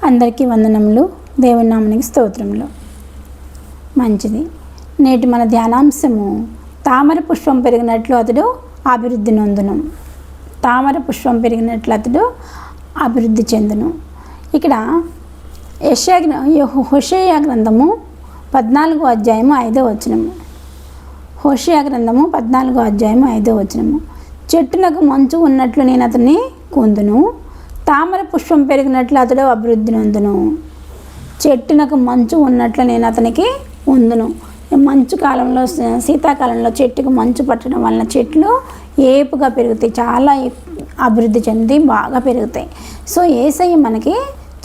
అందరికీ వందనములు. దేవుని నామమునకు స్తోత్రములు. మంచిది. నేటి మన ధ్యానాంశము తామర పుష్పం పెరిగినట్లు అతడు అభివృద్ధి నొందును. తామర పుష్పం పెరిగినట్లు అతడు అభివృద్ధి చెందును. ఇక్కడ హోషేయ గ్రంథము 14వ అధ్యాయము 5వ వచనము. హోషేయ గ్రంథము 14వ అధ్యాయము 5వ వచనము. చెట్టునకు మంచు ఉన్నట్లు నేను అతన్ని కొందును, తామర పుష్పం పెరిగినట్లు అతడు అభివృద్ధి నొందును. చెట్టునకు మంచు ఉన్నట్లు నేను అతనికి ఉందును. మంచు కాలంలో, శీతాకాలంలో చెట్టుకు మంచు పట్టడం వలన చెట్లు ఏపుగా పెరుగుతాయి, చాలా అభివృద్ధి చెంది బాగా పెరుగుతాయి. సో యేసయ్య మనకి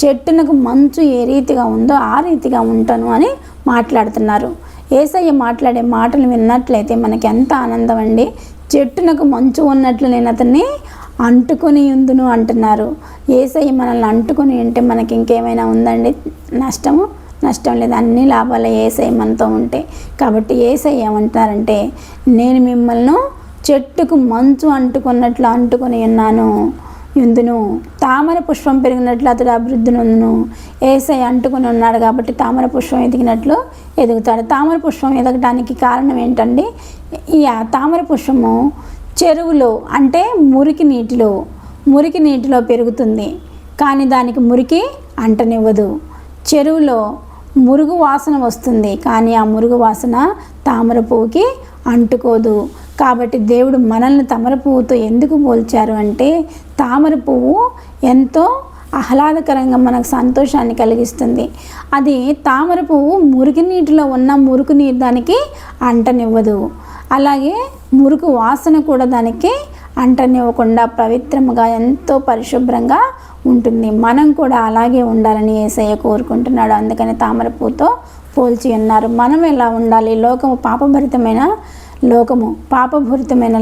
చెట్టునకు మంచు ఏ రీతిగా ఉందో ఆ రీతిగా ఉంటాను అని మాట్లాడుతున్నారు. యేసయ్య మాట్లాడే మాటలు విన్నట్లయితే మనకి ఎంత ఆనందం అండి. చెట్టునకు మంచు ఉన్నట్లు నేను అతన్ని అంటుకొని ఉందును అంటున్నారు. యేసయ్య మనల్ని అంటుకొని ఉంటే మనకి ఇంకేమైనా ఉందండి? నష్టం లేదు. అన్ని లాభాలు యేసయ్య మనతో ఉంటే. కాబట్టి యేసయ్య ఏమంటారంటే, నేను మిమ్మల్ని చెట్టుకు మంచు అంటుకున్నట్లు అంటుకొని ఉన్నాను ఉందును, తామర పుష్పం పెరిగినట్లు అతడు అభివృద్ధి నొందును. యేసయ్య అంటుకొని ఉన్నాడు కాబట్టి తామర పుష్పం ఎదిగినట్లు ఎదుగుతాడు. తామర పుష్పం ఎదగడానికి కారణం ఏంటండి? ఈ తామర పుష్పము చెరువులో అంటే మురికి నీటిలో పెరుగుతుంది, కానీ దానికి మురికి అంటనివ్వదు. చెరువులో మురుగు వాసన వస్తుంది, కానీ ఆ మురుగు వాసన తామర పువ్వుకి అంటుకోదు. కాబట్టి దేవుడు మనల్ని తామర పువ్వుతో ఎందుకు పోల్చారు అంటే, తామర పువ్వు ఎంతో ఆహ్లాదకరంగా మనకు సంతోషాన్ని కలిగిస్తుంది. అది తామర పువ్వు మురికి నీటిలో ఉన్న మురుకు నీరు దానికి అంటనివ్వదు. అలాగే మురుకు వాసన కూడా దానికి అంటనివ్వకుండా పవిత్రముగా ఎంతో పరిశుభ్రంగా ఉంటుంది. మనం కూడా అలాగే ఉండాలని యేసయ్య కోరుకుంటున్నాడు. అందుకని తామర పువ్వుతో పోల్చి ఉన్నారు. మనం ఎలా ఉండాలి? లోకము పాపభరితమైన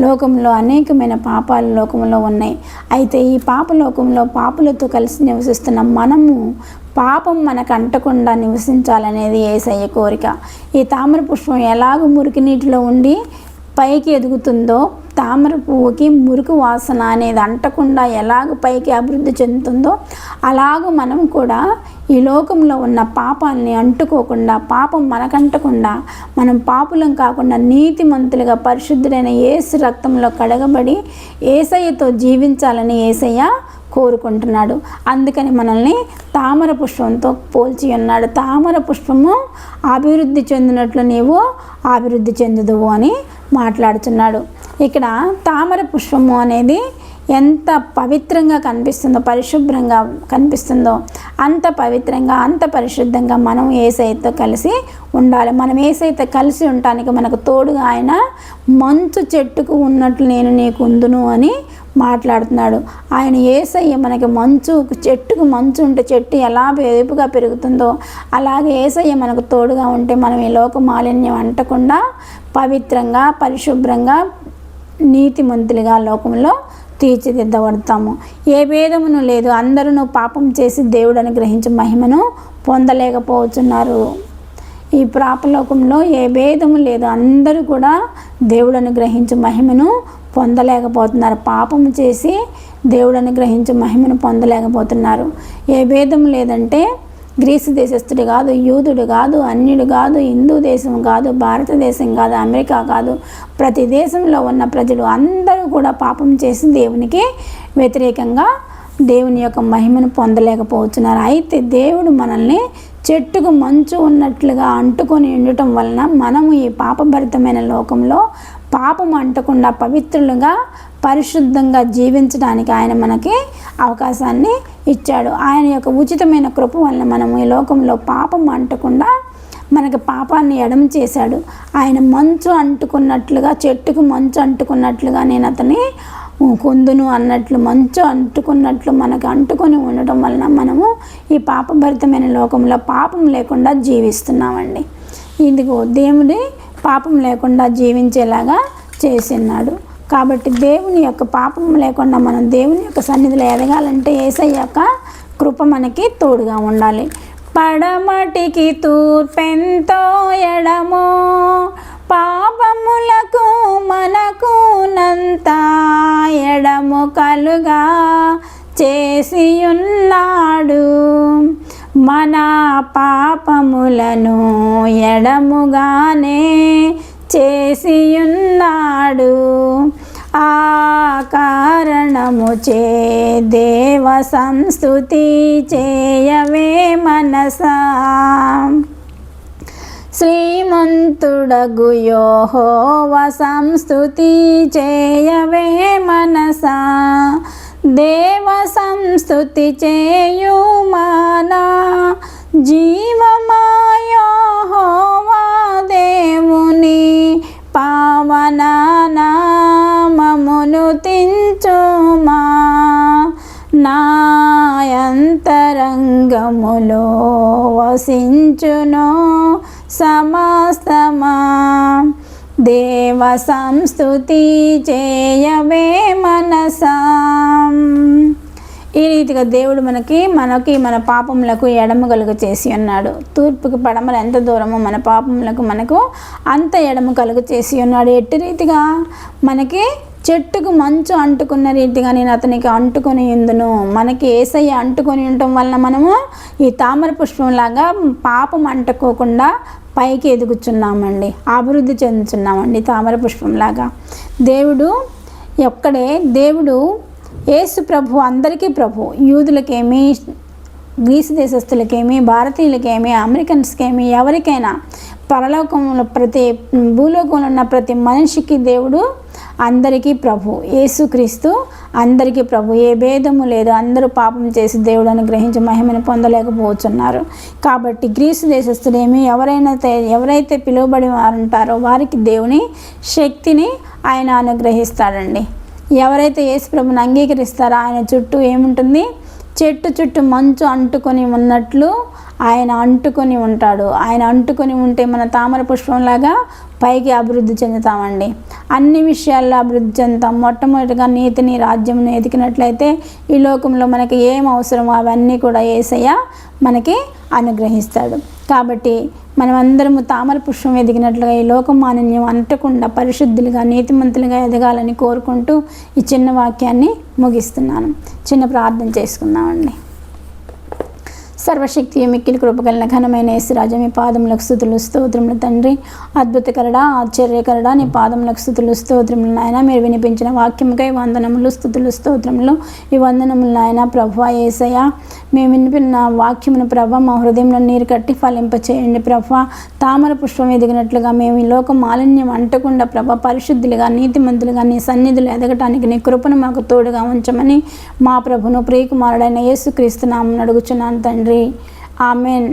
లోకంలో అనేకమైన పాపాలు లోకంలో ఉన్నాయి. అయితే ఈ పాపలోకంలో పాపులతో కలిసి నివసిస్తున్న మనము పాపం మనకు అంటకుండా నివసించాలనేది యేసయ్య కోరిక. ఈ తామర పుష్పం ఎలాగో మురికి నీటిలో ఉండి పైకి ఎదుగుతుందో, తామర పువ్వుకి మురికి వాసన అనేది అంటకుండా ఎలాగ పైకి అభివృద్ధి చెందుతుందో, అలాగూ మనం కూడా ఈ లోకంలో ఉన్న పాపాలని అంటుకోకుండా, పాపం మనకంటకుండా, మనం పాపులం కాకుండా నీతిమంతులుగా పరిశుద్ధుడైన యేసు రక్తంలో కడగబడి యేసయ్యతో జీవించాలని యేసయ్య కోరుకుంటున్నాడు. అందుకని మనల్ని తామర పుష్పంతో పోల్చి ఉన్నాడు. తామర పుష్పము అభివృద్ధి చెందినట్లు నీవు అభివృద్ధి చెందుదువు అని మాట్లాడుతున్నాడు. ఇక్కడ తామర పుష్పము అనేది ఎంత పవిత్రంగా కనిపిస్తుందో, పరిశుభ్రంగా కనిపిస్తుందో, అంత పవిత్రంగా, అంత పరిశుద్ధంగా మనం యేసయ్యతో కలిసి ఉండాలి. మనం యేసయ్యతో కలిసి ఉండటానికి మనకు తోడుగా ఆయన మంచు చెట్టుకు ఉన్నట్లు నేను నీకు ఉందును అని మాట్లాడుతున్నాడు. ఆయన యేసయ్య మనకి చెట్టుకు మంచు ఉంటే చెట్టు ఎలా వేపుగా పెరుగుతుందో, అలాగే యేసయ్య మనకు తోడుగా ఉంటే మనం ఈ లోక మాలిన్యం అంటకుండా పవిత్రంగా, పరిశుభ్రంగా, నీతిమంతులుగా లోకంలో తీర్చిదిద్దబడతాము. ఏ భేదమును లేదు. అందరూ పాపం చేసి దేవుడు అనుగ్రహించే మహిమను పొందలేకపోతున్నారు. ఈ పాపలోకంలో ఏ భేదము లేదు. అందరూ కూడా దేవుడు అనుగ్రహించే మహిమను పొందలేకపోతున్నారు. పాపం చేసి దేవుడు అనుగ్రహించే మహిమను పొందలేకపోతున్నారు. ఏ భేదం లేదంటే గ్రీసు దేశస్థుడు కాదు, యూదుడు కాదు, అన్యుడు కాదు, హిందూ దేశం కాదు, భారతదేశం కాదు, అమెరికా కాదు, ప్రతి దేశంలో ఉన్న ప్రజలు అందరూ కూడా పాపం చేసి దేవునికి వ్యతిరేకంగా దేవుని యొక్క మహిమను పొందలేకపోతున్నారు. అయితే దేవుడు మనల్ని చెట్టుకు మంచు ఉన్నట్లుగా అంటుకొని ఉండటం వలన మనము ఈ పాపభరితమైన లోకంలో పాపం అంటకుండా పవిత్రులుగా, పరిశుద్ధంగా జీవించడానికి ఆయన మనకి అవకాశాన్ని ఇచ్చాడు. ఆయన యొక్క ఉచితమైన కృప వలన మనము ఈ లోకంలో పాపం అంటకుండా మనకి పాపాన్ని ఎడమ చేశాడు. ఆయన మంచు అంటుకున్నట్లుగా, చెట్టుకు మంచు అంటుకున్నట్లుగా నేను అతన్ని కొందును అన్నట్లు, మంచు అంటుకున్నట్లు మనకు అంటుకొని ఉండటం వలన మనము ఈ పాపభరితమైన లోకంలో పాపం లేకుండా జీవిస్తున్నామండి. ఇందుకు దేవుడి పాపం లేకుండా జీవించేలాగా చేసినాడు. కాబట్టి దేవుని యొక్క పాపం లేకుండా మనం దేవుని యొక్క సన్నిధిలో ఎదగాలంటే యేసయ్య యొక్క కృప మనకి తోడుగా ఉండాలి. పడమటికి తూర్పెంతో ఎడమో, పాపములకు మనకు నంత ఎడము కలుగా చే చేసియున్నాడు, మన పాపములను ఎడముగానే చేసియున్నాడు. ఆ కారణముచే దేవ సంస్తుతి చేయవే మనసా, శ్రీమంతుడగు యెహోవా సంస్తుతి చేయవే మనసా. దేవ సంస్తుతి చేయు మానా, జీవమా యెహోవా దేవుని పావన నామమును తించుమా. నా అంతరంగములో వసించును సమస్తమా, దేవ సంస్తుతి చేయవే మనసా. ఈ రీతిగా దేవుడు మనకి మన పాపములకు ఎడమ కలుగ చేసి ఉన్నాడు. తూర్పుకి పడమర ఎంత దూరమో మన పాపములకు మనకు అంత ఎడమ కలుగ చేసి ఉన్నాడు. ఎట్టి రీతిగా మనకి చెట్టుకు మంచు అంటుకున్న రీతిగా నేను అతనికి అంటుకొని ఉందును. మనకి యేసయ్య అంటుకొని ఉండటం వలన మనము ఈ తామర పుష్పంలాగా పాపం అంటుకోకుండా పైకి ఎదుగుచున్నామండి, అభివృద్ధి చెందుతున్నామండి తామర పుష్పంలాగా. దేవుడు దేవుడు యేసు ప్రభు అందరికీ ప్రభు. యూదులకేమి, గ్రీసు దేశస్తులకేమి, భారతీయులకేమి, అమెరికన్స్కేమి, ఎవరికైనా పరలోకంలో భూలోకంలో ఉన్న ప్రతి మనిషికి దేవుడు అందరికీ ప్రభు. యేసుక్రీస్తు అందరికీ ప్రభు. ఏ భేదము లేదు. అందరూ పాపం చేసి దేవుడు అనుగ్రహించి మహిమను పొందలేకపోతున్నారు. కాబట్టి గ్రీసు దేశస్తులేమి ఎవరైతే పిలువబడి వారుంటారో వారికి దేవుని శక్తిని ఆయన అనుగ్రహిస్తాడండి. ఎవరైతే యేసు ప్రభుని అంగీకరిస్తారో ఆయన చుట్టూ ఏముంటుంది? చెట్టు చుట్టూ మంచు అంటుకొని ఉన్నట్లు ఆయన అంటుకొని ఉంటాడు. ఆయన అంటుకొని ఉంటే మన తామర పుష్పంలాగా పైకి అభివృద్ధి చెందుతామండి. అన్ని విషయాల్లో అభివృద్ధి చెందుతాం. మొట్టమొదటిగా నీతిని, రాజ్యమును ఎదిగినట్లయితే ఈ లోకంలో మనకి ఏం అవసరమో అవన్నీ కూడా యేసయ్య మనకి అనుగ్రహిస్తాడు. కాబట్టి మనమందరము తామర పుష్పం ఎదిగినట్లుగా ఈ లోక మాలిన్యం అంటకుండా పరిశుద్ధులుగా, నీతిమంతులుగా ఎదగాలని కోరుకుంటూ ఈ చిన్న వాక్యాన్ని ముగిస్తున్నాను. చిన్న ప్రార్థన చేసుకుందామండి. సర్వశక్తి మిక్కిలి కృపగలన ఘనమైన యేసురాజా, మీ పాదములకు స్తుతులు స్తోత్రములు తండ్రి. అద్భుతకరడా, ఆశ్చర్యకరడా, నీ పాదములకు స్తుతులు స్తోత్రములు నాయన. మీరు వినిపించిన వాక్యముకై వందనములు, స్తుతులు స్తోత్రములు. ఈ వందనములు నాయన ప్రభువా యేసయ్య. మేము వినిపిన వాక్యమును ప్రభా మా హృదయంలో నీరు కట్టి ఫలింపచేయండి ప్రభా. తామర పుష్పం ఎదిగినట్లుగా మేము ఈ లోక మాలిన్యం అంటకుండా ప్రభా పరిశుద్ధులుగా, నీతిమంతులుగా నీ సన్నిధులు ఎదగటానికి నీ కృపను మాకు తోడుగా ఉంచమని మా ప్రభును ప్రియకుమారుడైన యేసుక్రీస్తు నామమున అడుగుచున్నాను తండ్రి. ఆమెన్.